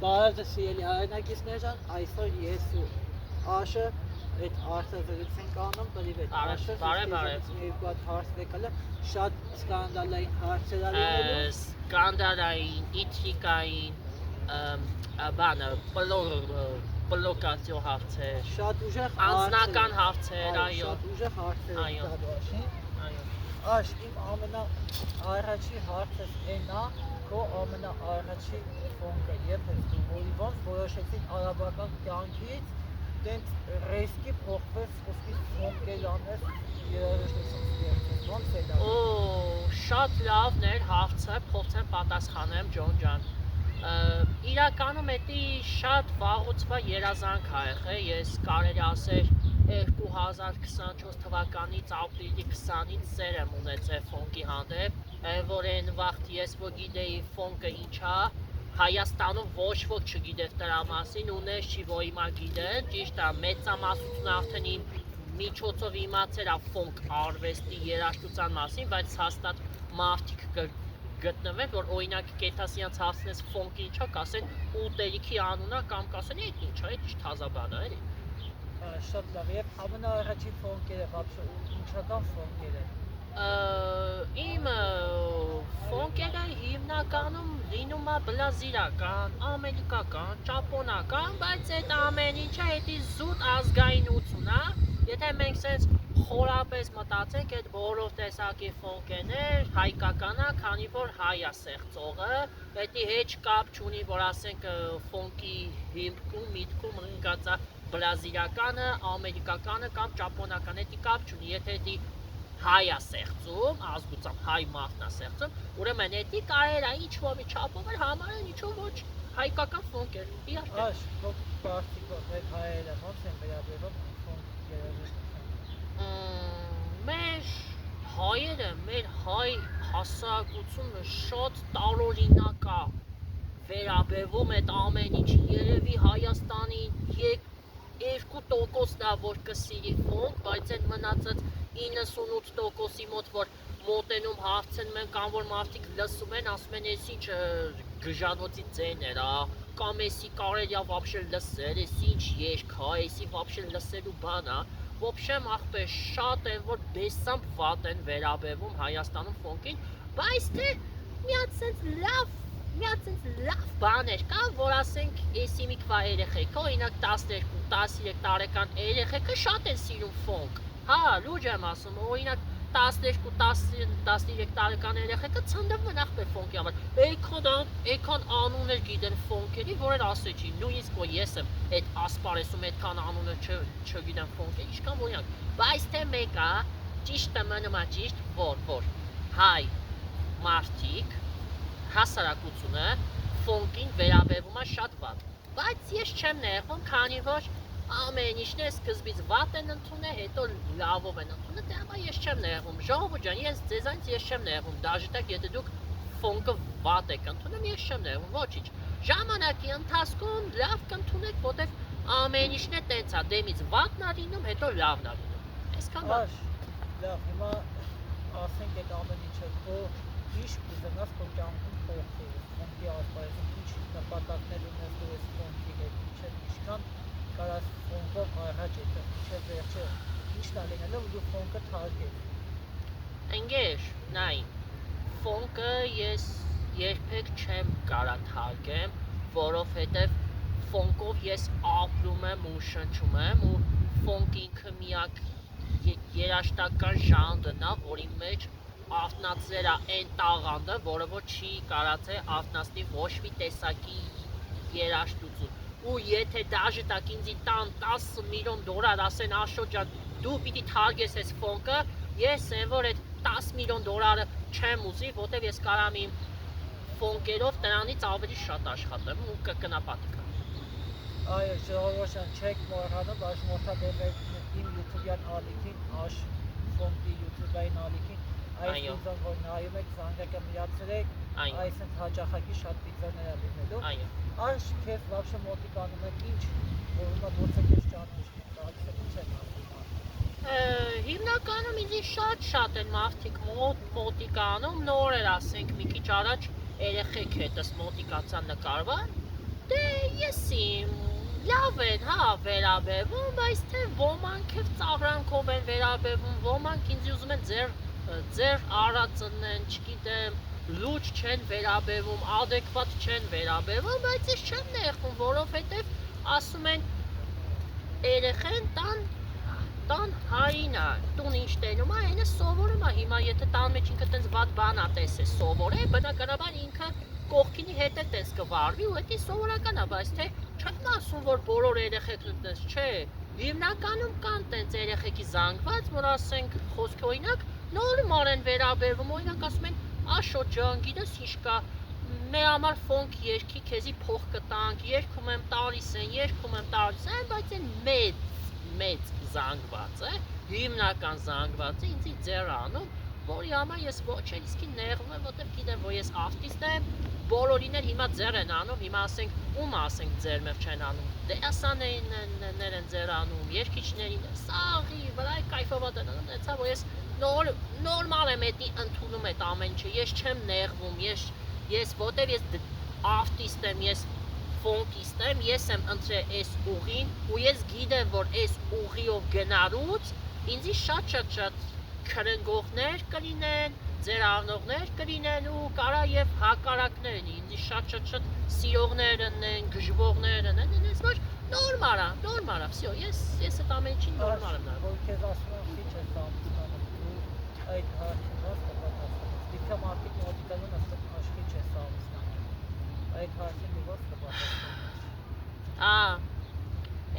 Բարև սիրելի հայրենակիցներ, այսօր ես ու Աշը այդ արտադրություն ենք անում, բրիվ այդ Աշը երկու հատ հարց եկել է, շատ սկանդալային հարցեր ա լինելու։ Սկանդալային, իթիկային, բանը, պլոկացիո հարցեր, շատ ուժեղ անձնական հարցեր, այո։ Շատ ուժեղ հարցեր Այո։ են տալու Աշին։ Այո։ Աշ, իմ ամենաառաջի հարցս էն ա, քո ամենաառաջի ֆոնկը, երբ ես դու ոնց որոշեցին արաբական կյանքից տենց ռեսկի փոխվեց խոսքից ֆոնկեր անես երաժշտություն ստեղծես, ոնց է դա։ Շատ լավն էր հարցը, փորձեմ պատասխանեմ Ջոն ջան։ Իրականում էդի շատ վաղուց երազանք ա եղել, ես կարելի ասել 2024 թվականից ապրիլի 20-ից սեր եմ ունեցել ֆոնկի հանդեպ, որ այն վաղտ ես որ գիտեի ֆոնկը ինչ ա, Հայաստանում ոչ ոք չգիտեր դրա մասին, ունես չի որ հիմա գիտեն, ճիշտ ա, մեծամասնությունը արդեն իմ միջոցով իմացել ա ֆոնկ արվեստի երաժշտության մասին, բայց հաստատ մարդիկ գտնվեն, որ օրինակ կեթասյանց հասնես ֆոնկի ինչա, կասեն ուտելիքի անունա կամ կասեն այդ ինչա, այդ ինչ թազա բան ա, էլի։ Շատ լավ, եւ ամենաառաջի ֆոնկերը, вообще ինչական ֆոնկերը։ Իմ ֆոնկերը հիմնականում լինում ա բրազիլական, ամերիկական, ճապոնական, բայց այդ ամեն ինչը էդի զուտ ազգայնություն ա, եթե մենք սենց խորապես մտածենք, այդ բոլոր տեսակի ֆոնկերներ հայկական ա, քանի որ հայ ա ստեղծողը, էդի հեչ կապ չունի, որ ասենք ֆոնկի հիմքում, միտքում ընկած ա բրազիլականը, ամերիկականը կամ ճապոնական, էդի կապ չունի, եթե էդի հայ ա ստեղծում, ազգությամբ հայ մարդն ա ստեղծում, ուրեմն էդի կարել ա ինչ-որ մի չափով էլ համարել ինչ-որ ոչ հայկական ֆոնկեր, իհարկե։ Աշ, քո պարտիկով այդ հայերը ոնց են վերաբերվում ֆոնկ երաժշտությանը։ Մեր հայերը, մեր հայ հասարակությունը շատ տարօրինակ ա վերաբերվում այդ ամեն ինչի, երևի Հայաստանի 2%-ն ա որ կսիրի ֆոնկ, բայց այդ մնացած 98%-ի մոտ որ մոտենում հարցնում են կամ որ մարդիկ լսում են, ասում են ես ինչ գժանոցի ձայներ ա, կամ էսի կարելի ա вообще լսել, էս ինչ երգ ա, էսի вообще լսելու բան ա, вообще ախպեր շատ են որ բեսամբ վատ են վերաբերվում Հայաստանում ֆոնկին, բայց թե մի հատ սենց լավ բաներ կա, որ ասենք էսի մի քվա երեխեք, օրինակ 12-13 տարեկան երեխեքը շատ են սիրում ֆոնկ, հա, լուրջ եմ ասում, օրինակ 12-13 տարեկան երեխեքը ցնդվում են ախպեր ֆոնկի համար, այդքան անուններ գիտեն ֆոնկերի, որ էլ ասել չի, նույնիսկ որ ես եմ այդ ասպարեսում այդքան անուններ չգիտեմ ֆոնկերի, ինչքան օրինակ, բայց թե մեկը ճիշտը մնում ա ճիշտ, որ հայ մարդիկ հասարակությունը ֆոնկին վերաբերվում ա շատ վատ, բայց ես չեմ նեղվում, քանի որ ամեն ինչն է սկզբից վատ են ընդունել, հետո լավով են ընդունել, դե համար ես չեմ նեղվում, ժողովուրդ ջան, ես ձեզանից ես չեմ նեղվում, դաժտակ եթե դուք ֆոնկը վատ եք ընդունում, ես չեմ նեղվում, ոչինչ, ժամանակի ընթացքում լավ կընդունեք, որտեղ ամեն ինչն է տենց ա, դեմից վատն ա լինում, հետո լավն ա լինում, այսքան բան։ Լավ, հիմա ասենք այդ ամեն ինչը քո ինչ կուզենաս քո կյանքում փոխել, ֆոնկի ասպարեզում ինչ նպատակներ ունես դու այս ֆոնկի հետ, ինչքան կարաս ֆոնկով առաջ եկել, մինչև վերջը ինչն ա լինելով դու ֆոնկը թարգես։ Ընկեր, նայ, ֆոնկը ես երբեք չեմ կարա թարգեմ, որովհետև ֆոնկով ես ապրում եմ ու շնչում եմ ու ֆոնկ ինքը միակ երաժշտական ժանրն ա, որի մեջ արտնացրել ա այն տաղանդը, որը որ չի կարացել արտնացնի ոչ մի տեսակի երաժշտություն, ու եթե դաժտակ ինձի տան $10 միլիոն ասեն Աշոտ ջան, դու պիտի թարգես ես ֆոնկը, ես եմ որ այդ $10 միլիոն չեմ ուզի, որտեվ ես կարամ իմ ֆոնկերով դրանից ավելի շատ աշխատեմ ու կնապատկա։ Այո, ժողովուրդ չեք մոռանում, շնորհակալ իմ YouTube-յան ալիքին, Աշ ֆոնկի YouTube-ային ալիքին, այս վիդեոն որ նայում եք, զանգակը միացրեք, այս ընդ հաճախակի շատ վիդեոներ ա լինելու։ Այո։ Աշ քեզ вообще մոտիկանում եք ինչ, որոնց ոնց է քեզ ճանաչում, տալիս եք ինչ են ասում։ Հիմնականում ինձ շատ են մարդիկ մոտիկանում, նոր էր ասենք մի քիչ առաջ երեխեք հետս մոտիկացան նկարվան, Դե եսի լավ են, հա, վերաբերվում, բայց թե ոմանք էլ ծաղրանքով են վերաբերվում, ոմանք ինձ ուզում են ձեր արածն են, չգիտեմ, լուճ չեն վերաբերվում, adekvat չեն վերաբերվում, բայց ես չեմ նեղվում, որովհետև ասում են երեխեն տան հային է, տուն ինչ տենում է, այնը սովորում է, հիմա եթե տան մեջ ինքը տենց վատ բան է տեսես սովոր է, բնականաբար ինքը կողքինի հետ է տես կվարվի ու էդի սովորական է, բայց թե չեմ ասում, որ բոլոր երեխեքն տես, չէ, հիմնականում կան տենց երեխեքի զանգված, որ ասենք խոսքը օրինակ նորմալ են վերաբերվում, օրինակ ասում են Աշո ջան, գիտես ինչ կա, մեր համար ֆոնք երգի, քեզի փող կտանք, երգում եմ տալիս են, բայց այն մեծ զանգված է, հիմնական զանգվածը ինձի ձեր անում, որի համար ես ոչ էլ իսկի նեղվում եմ, որտեղ գիտեմ, որ ես ավտիստ եմ, բոլորին էլ հիմա ձեր են անում, հիմա ասենք, ում ասենք ձեր մեղ չեն անում, դերասաններ են ձեր անում, երգիչներին, սաղի, վրայ կայֆովատ են անում, դեցա, որ ես նորմալ եմ էդի ընդունում այդ ամեն չէ, ես չեմ նեղվում, ես որտև ես ավտիստ եմ, ես ֆոնկիստ եմ, ես եմ ընտրել այս ուղին ու ես գիտեմ, որ այս ուղիով գնալուց ինձի շատ քրնգողներ կլինեն, ձեր առնողներ կլինեն ու կարա եւ հակառակներ լինի, ինձի շատ սիրողներ են, գժվողներ են, այնպես որ նորմալ է, всё, ես այդ ամեն ինչին նորմալ եմ նայում։ Որ քեզ ասում եմ, քիչ ես ամուսնանում, դու այդ հարցին ո՞ց կպատասխանես։ Դիքա մարդիկ մոտիկանում ասում աշխի չես ամուսնանում։ Այդ հարցին դու ո՞ց կպատասխանես։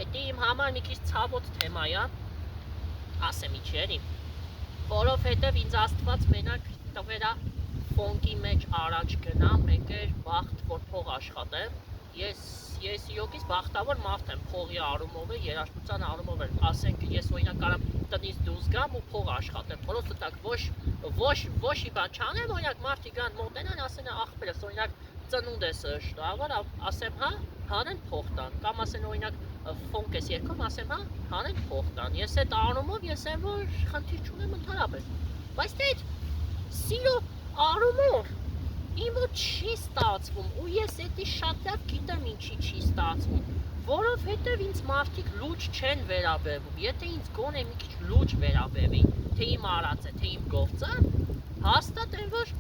Էդի իմ համար մի քիչ ցավոտ թեմա է, ասեմ իջերի, որովհետև ինձ Աստված մենակ տվել է ֆոնկի մեջ առաջ գնամ, եկեր բախտ, որ փող աշխատեմ, ես իրոքից բախտավոր մարդ եմ փողի առումով է, երաժշտության առումով է, ասենք ես օրինակ կարամ տնից դուրս գամ ու փող աշխատեմ, պրոստը տակ ոչ ի բան չանեմ, օրինակ մարդիկ գան մոտենան, ասեն ախպերս, օրինակ ծնունդ ես շտավար, ասեմ հա, հանեն փող տան, կամ ասեն օրինակ ֆոնկ ես երգում, ասեմ հա, հանեն փող տան, ես այդ առումով ես եմ, որ խնդիր չունեմ ընդհանրապես, բայց թե այդ սիրո առումով իմ մոտ չի ստացվում ու ես էդի շատ լավ գիտեմ ինչի չի ստացվում, որովհետև ինձ մարդիկ լուճ չեն վերաբերվում, եթե ինձ գոնե մի քիչ լուճ վերաբերվի, թե իմ արածը, թե իմ գործը, հաստատ են, որ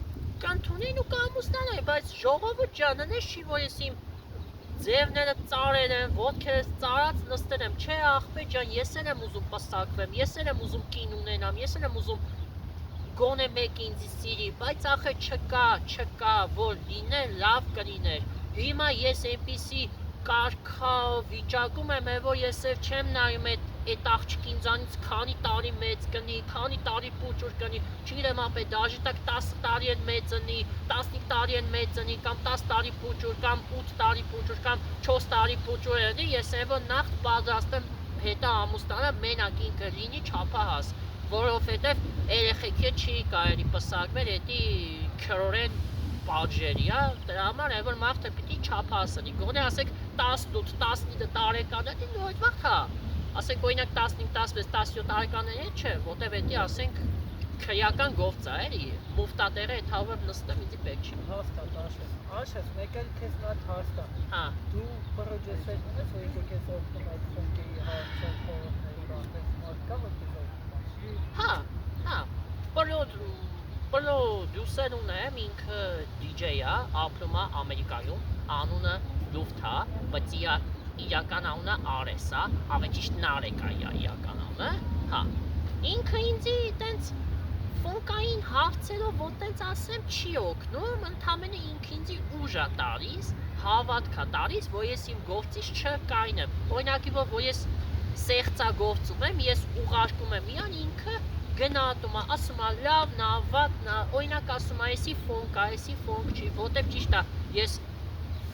կանթունեն ու կամուսնանային, բայց ժողովուրդ ջան, նես չի, որ ես իմ ձևները ծարել եմ, ոտքերս ծարած նստել եմ, չէ ախպեր ջան, ես էլ եմ ուզում պսակվեմ, ես էլ եմ ուզում կին ունենամ, ես էլ եմ ուզում գոնե մեկ ինձ սիրի, բայց ախե չկա, որ լիներ, լավ կլիներ, հիմա ես այնպիսի կարգավիճակում եմ, որ ես էլ չեմ նայում այդ աղջիկին ձանից քանի տարի մեծ կնի, քանի տարի փոճուր կնի, չգիտեմ ապե դաժե տակ 10 տարի են մեծնի, 15 տարի են մեծնի, կամ 10 տարի փոճուր, կամ 8 տարի փոճուր, կամ 4 տարի փոճուր եղի, ես էլ նախ պատրաստ եմ հետո ամուսնանալ մենակ ինքը լինի չափահաս, որովհետև երեխեքի չի կարելի պսակվել, էդի քրորեն պատժերի, դրա համար որ մարդը պիտի չափահաս լինի, գոնե ասեք 18-19 տարեկան է, նույն վաղ հա, ասենք օրինակ 15-16-17 տարեկանների չէ, որտև էդի ասենք քրեական գործ է, էլի, մուֆտատերը այդ հավը նստեմ ինձի պետք չի։ Հաստատ, Աշես, մեկ էլ քեզ նա հարց տա։ Հա։ Դու պրոջեկտներ ունես, որ եթե քեզ օգնում այդ ֆոնկի հարցով խորհուրդների բանտես մարդկա, որ քեզ օգնում։ Հա, պրոդյուսեր ունեմ, ինքը DJ է, ապրում է Ամերիկայում, անունը Լուֆտ է, բայց իրական անունը Արես է, ավելի Նարեկ է իրական անունը, հա։ Ինքը ինձի տենց ֆոնկային հարցերով որ տենց ասեմ չի օգնում, ընդամենը ինքը ինձի ուժ է տալիս, հավատք է տալիս, որ ես իմ գործից չկայնեմ, օրինակի որ ես ստեղծագործում եմ, ես ուղարկում եմ իրան, ինքը գնահատում է, ասում է լավն է, վատն է, օրինակ ասում է էսի ֆոնկ չի, որտև ճիշտ է, ես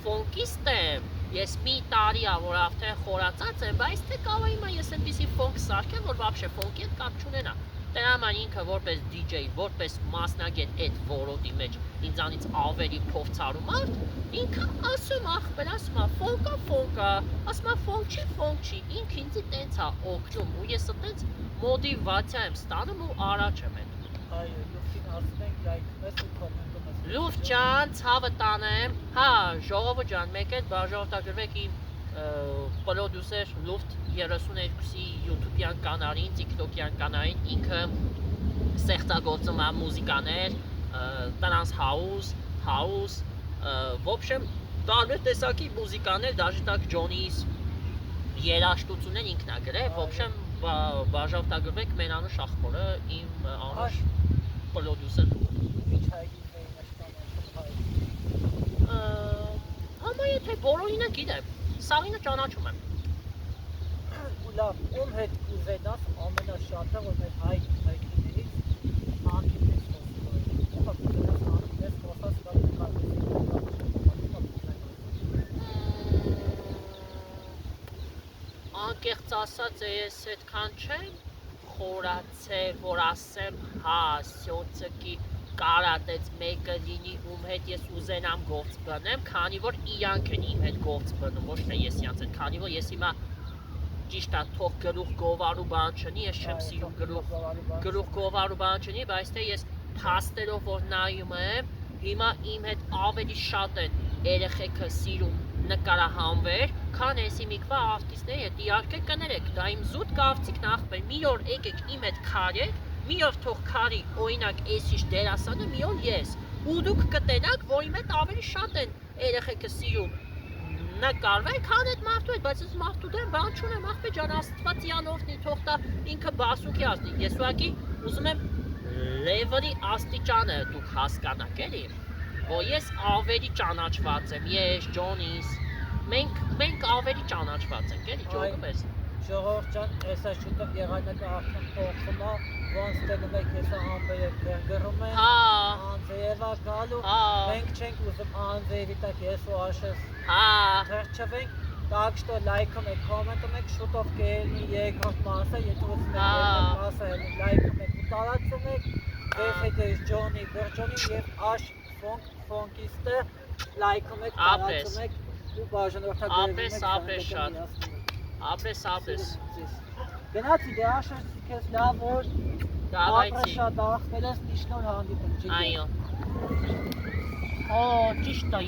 ֆոնկիստ եմ, ես մի տարի է, որ արդեն խորացած եմ, բայց թե կարող հիմա ես այնպիսի ֆոնկ սարքեմ, որ վաբշե ֆոնկի հետ կապ չունենա։ Դրա համար ինքը որպես DJ, որպես մասնագետ այդ ոլորտի մեջ ինձանից ավելի փորձառու մարդ, ինքը ասում ախպեր, ասում է ֆոնկա, ասում է ֆոնկ չի, ինքը ինձի տենց է օգնում ու ես տենց մոտիվացիա եմ ստանում ու առաջ եմ ենում։ Այո, Լուֆտին ասում ենք լայքում ես ու կոմենտում ես։ Լուֆտ ջան, ցավը տանեմ, հա, ժողովը ջան, մեկ էլ բաժանորդագրվեք իմ պրոդյուսեր Luft 32-ի YouTube-յան կանալին, TikTok-յան կանալին, ինքը ստեղծագործում է մուզիկաներ, տրանս house, в общем, տարբեր տեսակի մուզիկաներ, даже так Johnny's երաժշտությունն ինքն է գրել, в общем, բաժանորդագրվեք Մենանուշ ախորը, իմ անուշ պրոդյուսեր։ Ինչ հայտնի էին աշտանացում հայ։ Համա եթե բոլորինը գիտեմ, սաղինը ճանաչում եմ։ Ու լավ, ում հետ կուզենաս ամենաշատը, որ մեր հայտնիներից հանդիպես խոսքով։ Ում հետ կուզենաս հանդիպես խոսած կամ անկեղծ ասած ես այդքան չեմ խորացել, որ ասեմ, հա, սյոցկի կարատեց մեկը լինի, ում հետ ես ուզենամ գործ բնեմ, քանի որ իրանք են իմ հետ գործ բնում, ոչ թե ես իրանց հետ, քանի որ ես հիմա ճիշտ է, թող գլուխ գովարու բան չնի, ես չեմ սիրում գլուխ գովարու բան չնի, բայց թե ես փաստերով որ նայում եմ, հիմա իմ հետ ավելի շատ են երեխեքը սիրում նկարահանվել, քան էսի միկվա արտիստների հետ, իհարկե կներեք, դա իմ զուտ կավցիկն ախպեր, մի օր եկեք իմ հետ քարեք, մի օր թող քարի, օրինակ էսիշ դերասանը, մի օր ես, ու դուք կտենաք, որ իմ հետ ավելի շատ են երեխեքը սիրում նկարվել, քան այդ մարդու հետ, բայց այս մարդու դեմ բան չունեմ, ախպեր ջան, Աստված իանովնի, թող դա ինքը բասուքի ասնի, ես ուղղակի ուզում եմ լևելի աստիճանը դուք հասկանաք էլի, որ ես ավելի ճանաչված եմ, ես, Johnny's, մենք ավելի ճանաչված ենք, էլի, ջողում ես։ Ժողովուրդ ջան, հեսա շուտով եղանակը արդեն փոխվում է, ոնց տենում եք հեսա համբերեք գրգռում են, անձեևա գալու, մենք չենք ուզում անձեևի տակ ես ու աշես թրջվենք, так что լայքում եք, կոմենտում եք, շուտով կերնի երկրորդ մասը, եթե ուզում եք երկրորդ մասը հելին լայքում եք ու տարածում եք, ձեզ հետ ես Johnny, Բերջոնի և Աշ ֆոնկիստը լայքում եք, տարածում եք ու բաժանորդագրվում եք Ապրես։ Գնացի դե աշես քեզ լավ որ ապրեշատ ախպերես նիշնոր հանդիպում։ Այո։ Ճիշտ է,